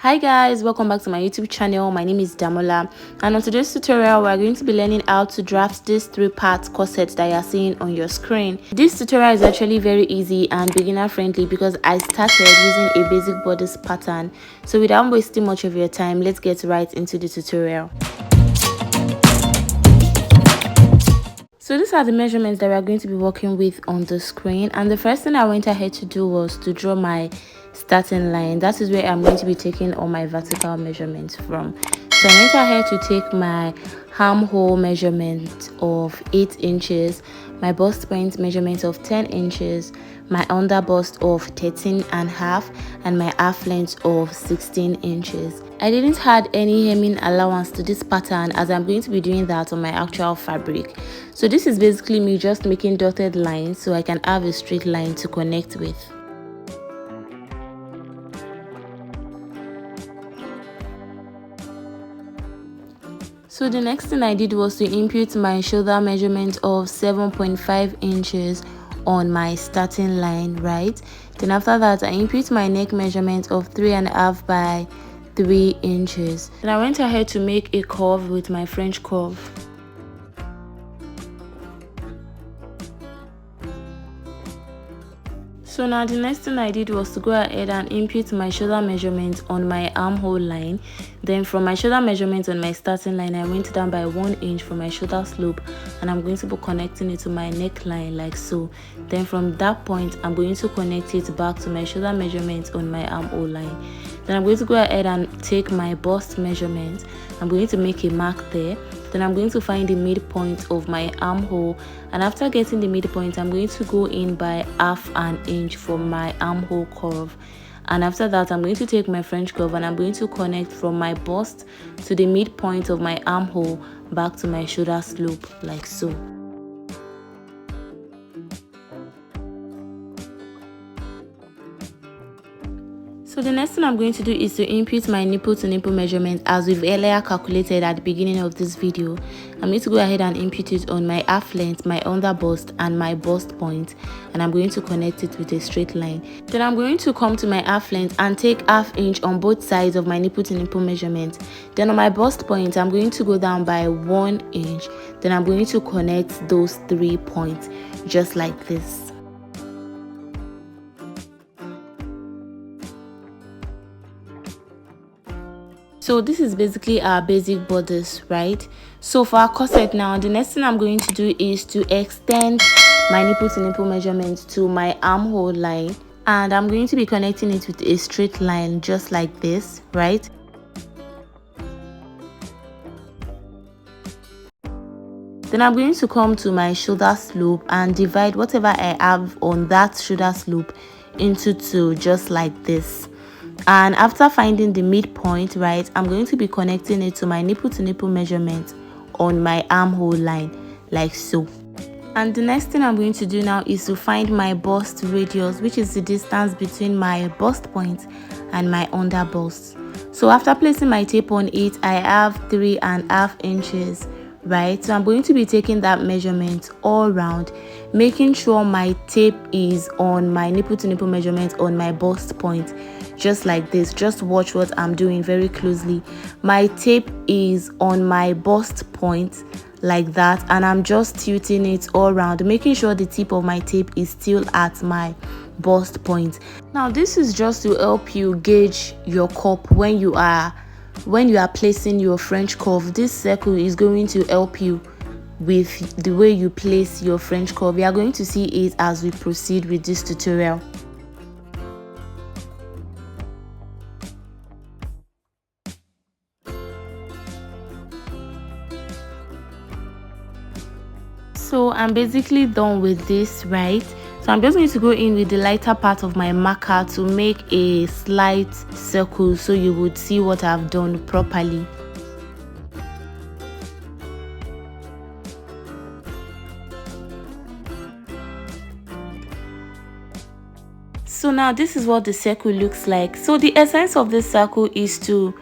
Hi guys, welcome back to my YouTube channel. My name is Damola, and on today's tutorial we are going to be learning how to draft this 3-part corset that you are seeing on your screen. This tutorial is actually very easy and beginner friendly because I started using a basic bodice pattern. So without wasting much of your time, let's get right into the tutorial. So these are the measurements that we are going to be working with on the screen, and the first thing I went ahead to do was to draw my starting line. That is where I'm going to be taking all my vertical measurements from. So I went ahead to take my armhole measurement of 8 inches, my bust point measurement of 10 inches, my under bust of 13.5, and my half length of 16 inches. I didn't add any hemming allowance to this pattern as I'm going to be doing that on my actual fabric. So this is basically me just making dotted lines so I can have a straight line to connect with. So the next thing I did was to input my shoulder measurement of 7.5 inches on my starting line, right? Then after that I input my neck measurement of 3.5 by 3 inches. Then I went ahead to make a curve with my French curve. So now the next thing I did was to go ahead and input my shoulder measurement on my armhole line. Then from my shoulder measurement on my starting line, I went down by 1 inch for my shoulder slope, and I'm going to be connecting it to my neckline like so. Then from that point, I'm going to connect it back to my shoulder measurement on my armhole line. Then I'm going to go ahead and take my bust measurement. I'm going to make a mark there. Then I'm going to find the midpoint of my armhole, and after getting the midpoint, I'm going to go in by 1/2 inch for my armhole curve. And after that, I'm going to take my French curve and I'm going to connect from my bust to the midpoint of my armhole back to my shoulder slope like so. So the next thing I'm going to do is to input my nipple to nipple measurement as we've earlier calculated at the beginning of this video. I'm going to go ahead and input it on my half length, my under bust, and my bust point, and I'm going to connect it with a straight line. Then I'm going to come to my half length and take 1/2 inch on both sides of my nipple to nipple measurement. Then on my bust point, I'm going to go down by 1 inch. Then I'm going to connect those 3 points just like this. So this is basically our basic bodice, right? So for our corset now, the next thing I'm going to do is to extend my nipple to nipple measurement to my armhole line, and I'm going to be connecting it with a straight line just like this, right? Then I'm going to come to my shoulder slope and divide whatever I have on that shoulder slope into 2 just like this. And after finding the midpoint, right, I'm going to be connecting it to my nipple to nipple measurement on my armhole line like so. And the next thing I'm going to do now is to find my bust radius, which is the distance between my bust point and my under bust. So after placing my tape on it, I have 3.5 inches, right? So I'm going to be taking that measurement all around, making sure my tape is on my nipple to nipple measurement on my bust point just like this. Just watch what I'm doing very closely. My tape is on my bust point like that, and I'm just tilting it all around, making sure the tip of my tape is still at my bust point. Now this is just to help you gauge your cup when you are placing your French curve. This circle is going to help you with the way you place your French curve. We are going to see it as we proceed with this tutorial. So I'm basically done with this, right? So I'm just going to go in with the lighter part of my marker to make a slight circle so you would see what I've done properly. So now this is what the circle looks like. So the essence of this circle is to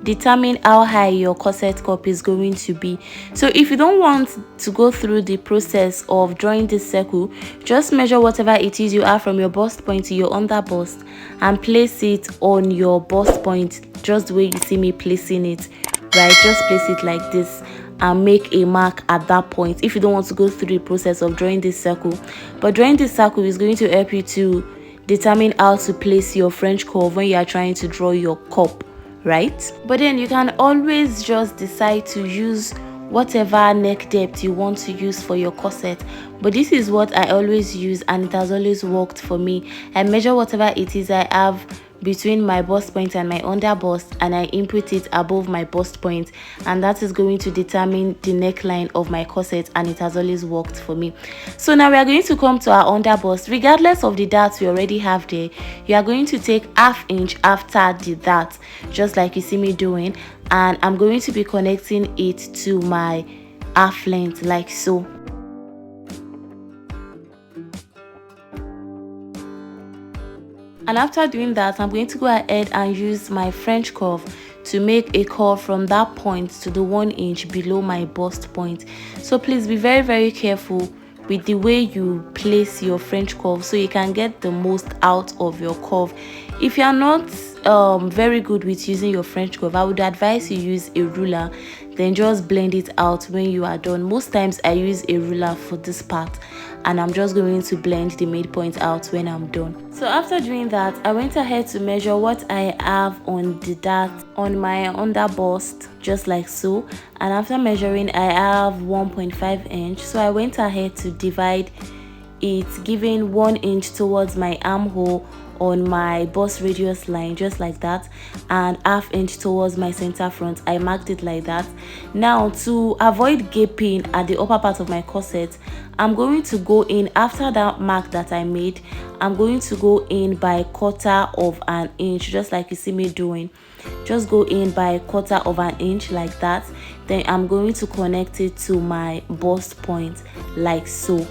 determine how high your corset cup is going to be. So if you don't want to go through the process of drawing this circle, just measure whatever it is you have from your bust point to your under bust and place it on your bust point, just the way you see me placing it, right? Just place it like this and make a mark at that point if you don't want to go through the process of drawing this circle. But drawing this circle is going to help you to determine how to place your French curve when you are trying to draw your cup, right? But then you can always just decide to use whatever neck depth you want to use for your corset, but this is what I always use and it has always worked for me. I measure whatever it is I have between my bust point and my under bust, and I input it above my bust point, and that is going to determine the neckline of my corset, and it has always worked for me. So now we are going to come to our under bust. Regardless of the darts we already have there, you are going to take ½ inch after the dart, just like you see me doing, and I'm going to be connecting it to my half length like so. And after doing that, I'm going to go ahead and use my French curve to make a curve from that point to the 1 inch below my bust point. So please be very careful with the way you place your French curve so you can get the most out of your curve. If you are not very good with using your French curve, I would advise you use a ruler, then just blend it out when you are done. Most times I use a ruler for this part, and I'm just going to blend the midpoint out when I'm done. So after doing that, I went ahead to measure what I have on the dart on my under bust, just like so. And after measuring, I have 1.5 inch, so I went ahead to divide it, giving 1 inch towards my armhole on my bust radius line, just like that, and ½ inch towards my center front. I marked it like that. Now, to avoid gaping at the upper part of my corset, I'm going to go in after that mark that I made. I'm going to go in by ¼ inch, just like you see me doing. Just go in by ¼ inch like that. Then I'm going to connect it to my bust point like so.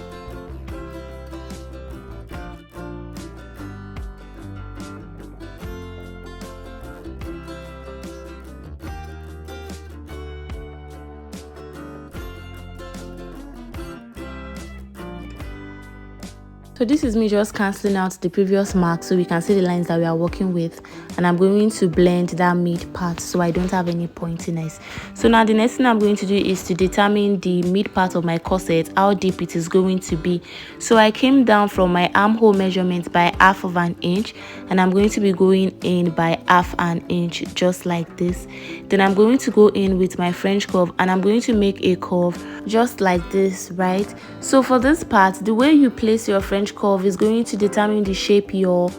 So this is me just cancelling out the previous mark so we can see the lines that we are working with, and I'm going to blend that mid part so I don't have any pointiness. So now the next thing I'm going to do is to determine the mid part of my corset, how deep it is going to be. So I came down from my armhole measurement by ½ inch, and I'm going to be going in by ½ inch, just like this. Then I'm going to go in with my French curve, and I'm going to make a curve just like this, right? So for this part, the way you place your French curve is going to determine the shape your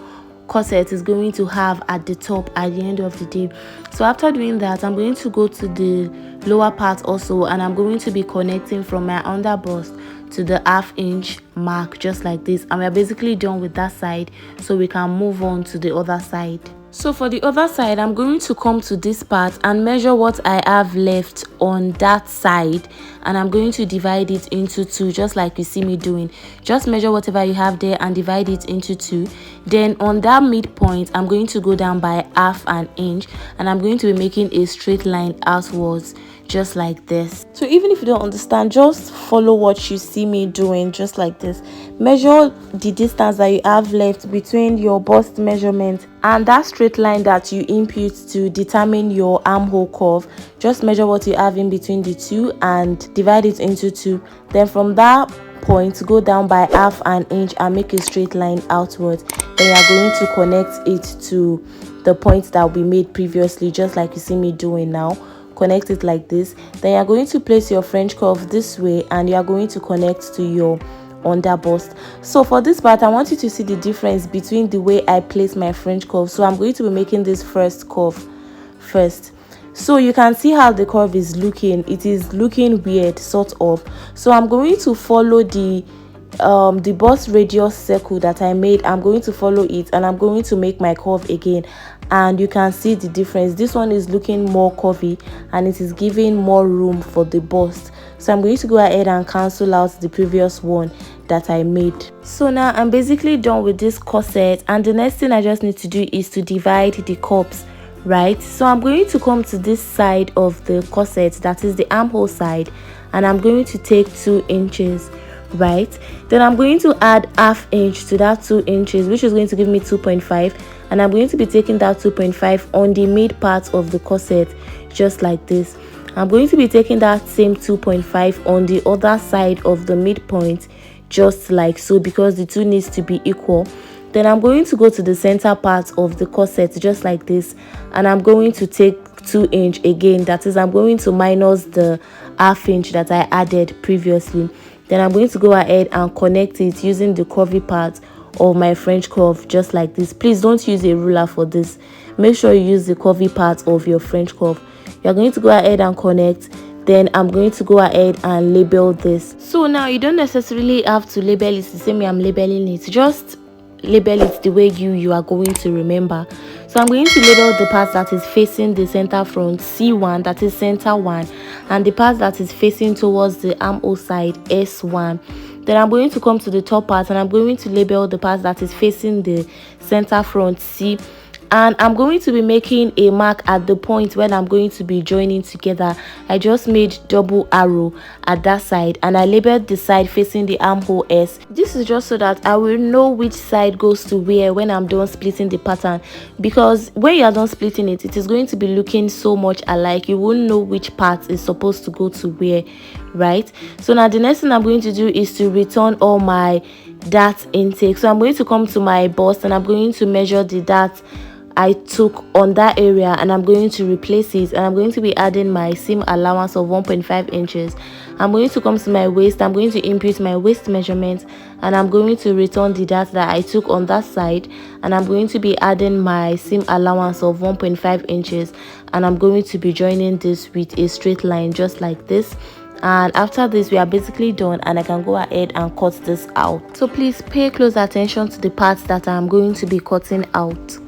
corset is going to have at the top at the end of the day. So after doing that, I'm going to go to the lower part also, and I'm going to be connecting from my under bust to the ½ inch mark, just like this, and we're basically done with that side, so we can move on to the other side. So for the other side, I'm going to come to this part and measure what I have left on that side, and I'm going to divide it into 2, just like you see me doing. Just measure whatever you have there and divide it into 2. Then on that midpoint, I'm going to go down by ½ inch, and I'm going to be making a straight line outwards, just like this. So even if you don't understand, just follow what you see me doing, just like this. Measure the distance that you have left between your bust measurement and that straight line that you input to determine your armhole curve. Just measure what you have in between the two and divide it into 2. Then from that point, go down by ½ inch and make a straight line outwards. Then you are going to connect it to the point that we made previously, just like you see me doing now. Connect it like this. Then you are going to place your French curve this way, and you are going to connect to your under bust. So for this part, I want you to see the difference between the way I place my French curve. So I'm going to be making this first curve first. So you can see how the curve is looking. It is looking weird, sort of. So I'm going to follow the bust radius circle that I made. I'm going to follow it, and I'm going to make my curve again, and you can see the difference. This one is looking more curvy, and it is giving more room for the bust. So I'm going to go ahead and cancel out the previous one that I made. So now I'm basically done with this corset, and the next thing I just need to do is to divide the cups, right? So I'm going to come to this side of the corset, that is the armhole side, and I'm going to take 2 inches, right? Then I'm going to add ½ inch to that 2 inches, which is going to give me 2.5, and I'm going to be taking that 2.5 on the mid part of the corset, just like this. I'm going to be taking that same 2.5 on the other side of the midpoint, just like so, because the two needs to be equal. Then I'm going to go to the center part of the corset, just like this, and I'm going to take 2 inch again, that is, I'm going to minus the ½ inch that I added previously. Then I'm going to go ahead and connect it using the curvy part of my French curve, just like this. Please don't use a ruler for this. Make sure you use the curvy part of your French curve. You're going to go ahead and connect. Then I'm going to go ahead and label this. So now you don't necessarily have to label it the same way I'm labeling it. Just label it the way you are going to remember. So I'm going to label the part that is facing the center front C1, that is center 1, and the part that is facing towards the armhole side S1. Then I'm going to come to the top part and I'm going to label the part that is facing the center front C, and I'm going to be making a mark at the point when I'm going to be joining together. I just made double arrow at that side and I labeled the side facing the armhole S. This is just so that I will know which side goes to where when I'm done splitting the pattern, because when you are done splitting it, it is going to be looking so much alike. You won't know which part is supposed to go to where, right? So now the next thing I'm going to do is to return all my dart intake. So I'm going to come to my bust and I'm going to measure the dart I took on that area and I'm going to replace it, and I'm going to be adding my seam allowance of 1.5 inches. I'm going to come to my waist. I'm going to input my waist measurement and I'm going to return the dart that I took on that side, and I'm going to be adding my seam allowance of 1.5 inches, and I'm going to be joining this with a straight line, just like this. And after this we are basically done and I can go ahead and cut this out. So please pay close attention to the parts that I'm going to be cutting out.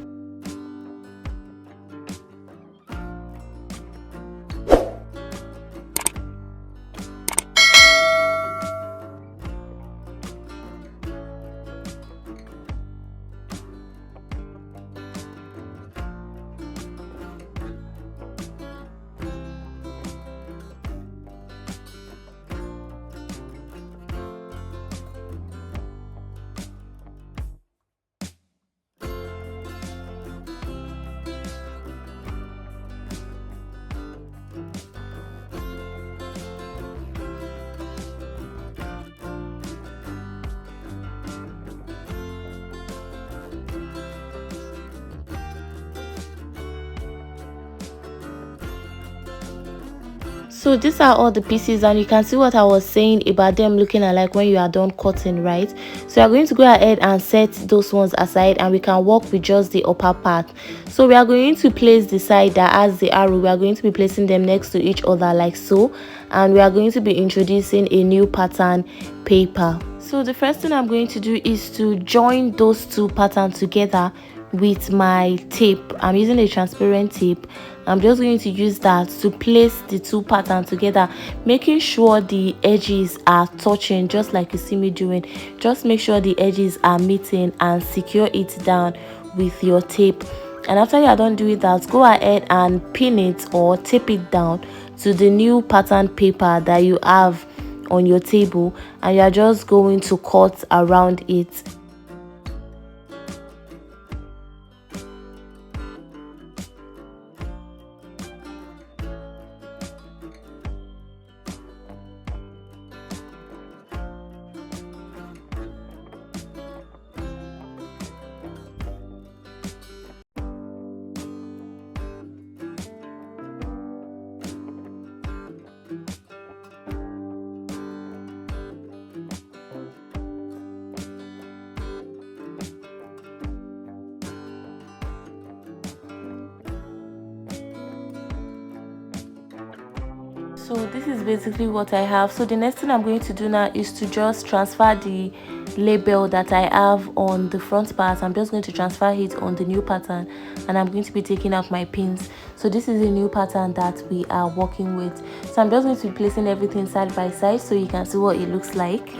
So these are all the pieces, and you can see what I was saying about them looking alike when you are done cutting, right? So you're going to go ahead and set those ones aside and we can work with just the upper part. So we are going to place the side that has the arrow. We are going to be placing them next to each other like so, and we are going to be introducing a new pattern paper. So the first thing I'm going to do is to join those two patterns together with my tape. I'm using a transparent tape. I'm just going to use that to place the two patterns together, making sure the edges are touching, just like you see me doing. Just make sure the edges are meeting and secure it down with your tape. And after you are done doing that, go ahead and pin it or tape it down to the new pattern paper that you have on your table, and you are just going to cut around it. So this is basically what I have. So the next thing I'm going to do now is to just transfer the label that I have on the front part. I'm just going to transfer it on the new pattern, and I'm going to be taking out my pins. So this is a new pattern that we are working with. So I'm just going to be placing everything side by side so you can see what it looks like.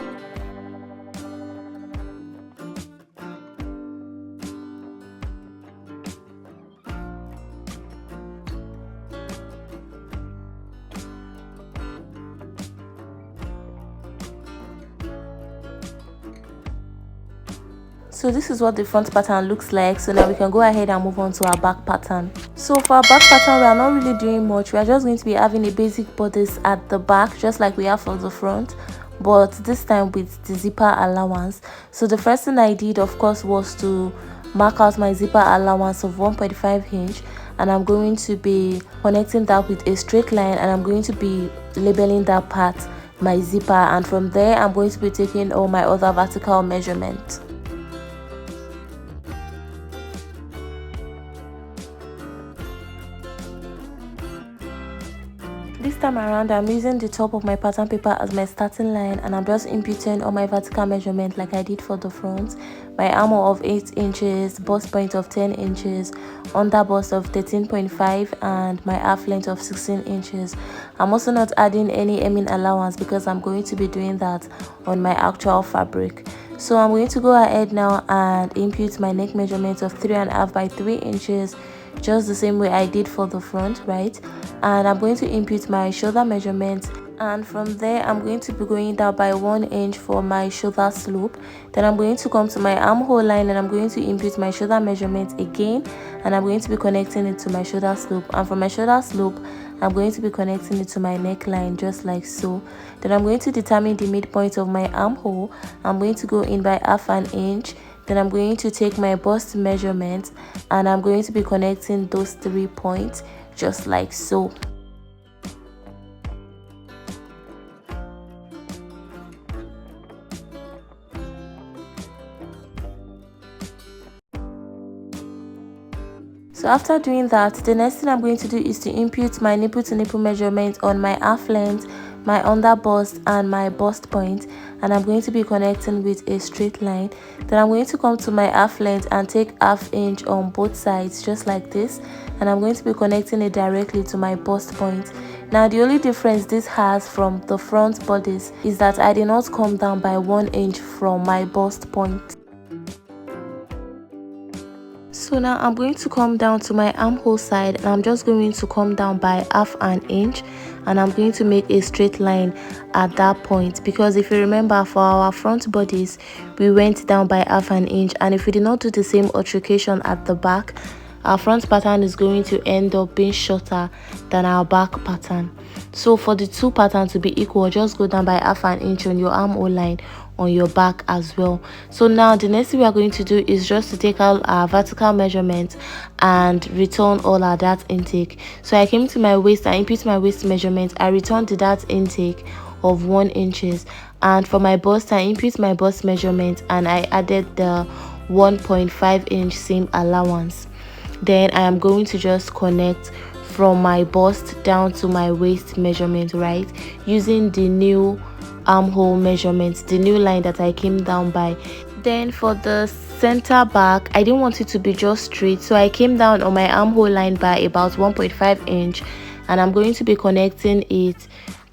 So this is what the front pattern looks like. So now we can go ahead and move on to our back pattern. So for our back pattern, we are not really doing much. We are just going to be having a basic bodice at the back, just like we have for the front, but this time with the zipper allowance. So the first thing I did, of course, was to mark out my zipper allowance of 1.5 inch, and I'm going to be connecting that with a straight line, and I'm going to be labeling that part my zipper, and from there I'm going to be taking all my other vertical measurements. This time around, I'm using the top of my pattern paper as my starting line, and I'm just imputing all my vertical measurement like I did for the front. My armhole of 8 inches, bust point of 10 inches, under bust of 13.5, and my half length of 16 inches. I'm also not adding any hemming allowance because I'm going to be doing that on my actual fabric. So I'm going to go ahead now and impute my neck measurement of 3.5 by 3 inches, just the same way I did for the front, right? And I'm going to impute my shoulder measurement, and from there I'm going to be going down by 1 inch for my shoulder slope. Then I'm going to come to my armhole line, and I'm going to impute my shoulder measurement again, and I'm going to be connecting it to my shoulder slope, and from my shoulder slope I'm going to be connecting it to my neckline, just like so. Then I'm going to determine the midpoint of my armhole. I'm going to go in by 1/2 inch. Then I'm going to take my bust measurement, and I'm going to be connecting those 3 points, just like so. So after doing that, the next thing I'm going to do is to impute my nipple to nipple measurement on my half length, my under bust, and my bust point, and I'm going to be connecting with a straight line. Then I'm going to come to my half length and take 1/2 inch on both sides, just like this, and I'm going to be connecting it directly to my bust point. Now the only difference this has from the front bodice is that I did not come down by 1 inch from my bust point. So now I'm going to come down to my armhole side, and I'm just going to come down by 1/2 inch, and I'm going to make a straight line at that point, because if you remember, for our front bodice we went down by 1/2 inch, and if we did not do the same altercation at the back, our front pattern is going to end up being shorter than our back pattern. So for the two patterns to be equal, just go down by 1/2 inch on your armhole line on your back as well. So now the next thing we are going to do is just to take out our vertical measurement and return all our dart intake. So I came to my waist, I input my waist measurement, I returned the dart intake of 1 inches, and for my bust I input my bust measurement, and I added the 1.5 inch seam allowance. Then I am going to just connect from my bust down to my waist measurement, right, using the new armhole measurements, the new line that I came down by. Then for the center back, I didn't want it to be just straight, so I came down on my armhole line by about 1.5 inch, and I'm going to be connecting it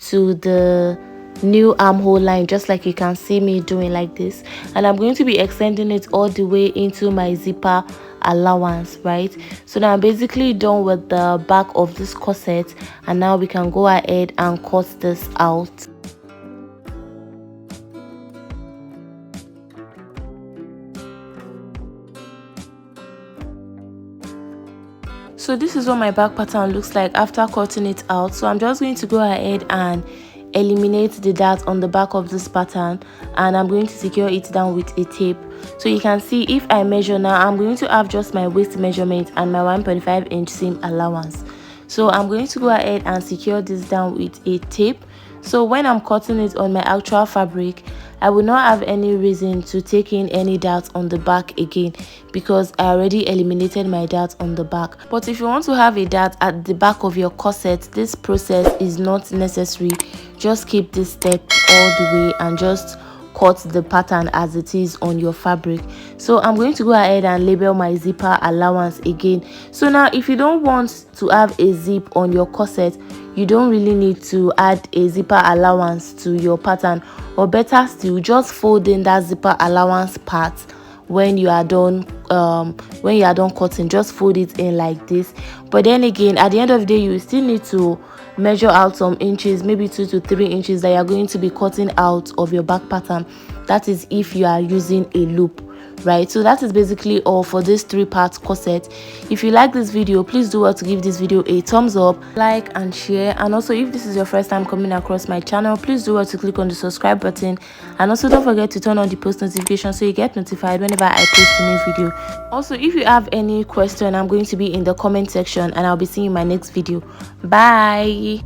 to the new armhole line, just like you can see me doing like this, and I'm going to be extending it all the way into my zipper allowance, right? So now I'm basically done with the back of this corset, and now we can go ahead and cut this out. So this is what my back pattern looks like after cutting it out. So I'm just going to go ahead and eliminate the dart on the back of this pattern, and I'm going to secure it down with a tape. So you can see, if I measure now, I'm going to have just my waist measurement and my 1.5 inch seam allowance. So I'm going to go ahead and secure this down with a tape. So when I'm cutting it on my actual fabric, I will not have any reason to take in any dart on the back again, because I already eliminated my dart on the back. But if you want to have a dart at the back of your corset, this process is not necessary. Just keep this step all the way and just cut the pattern as it is on your fabric. So I'm going to go ahead and label my zipper allowance again. So now if you don't want to have a zip on your corset, you don't really need to add a zipper allowance to your pattern, or better still, just fold in that zipper allowance part when you are done cutting. Just fold it in like this. But then again, at the end of the day, you still need to measure out some inches, maybe 2 to 3 inches, that you are going to be cutting out of your back pattern. That is if you are using a loop, right? So that is basically all for this 3-part corset. If you like this video, please do well to give this video a thumbs up, like and share. And also, if this is your first time coming across my channel, please do well to click on the subscribe button, and also don't forget to turn on the post notification so you get notified whenever I post a new video. Also, if you have any question, I'm going to be in the comment section, and I'll be seeing you in my next video. Bye.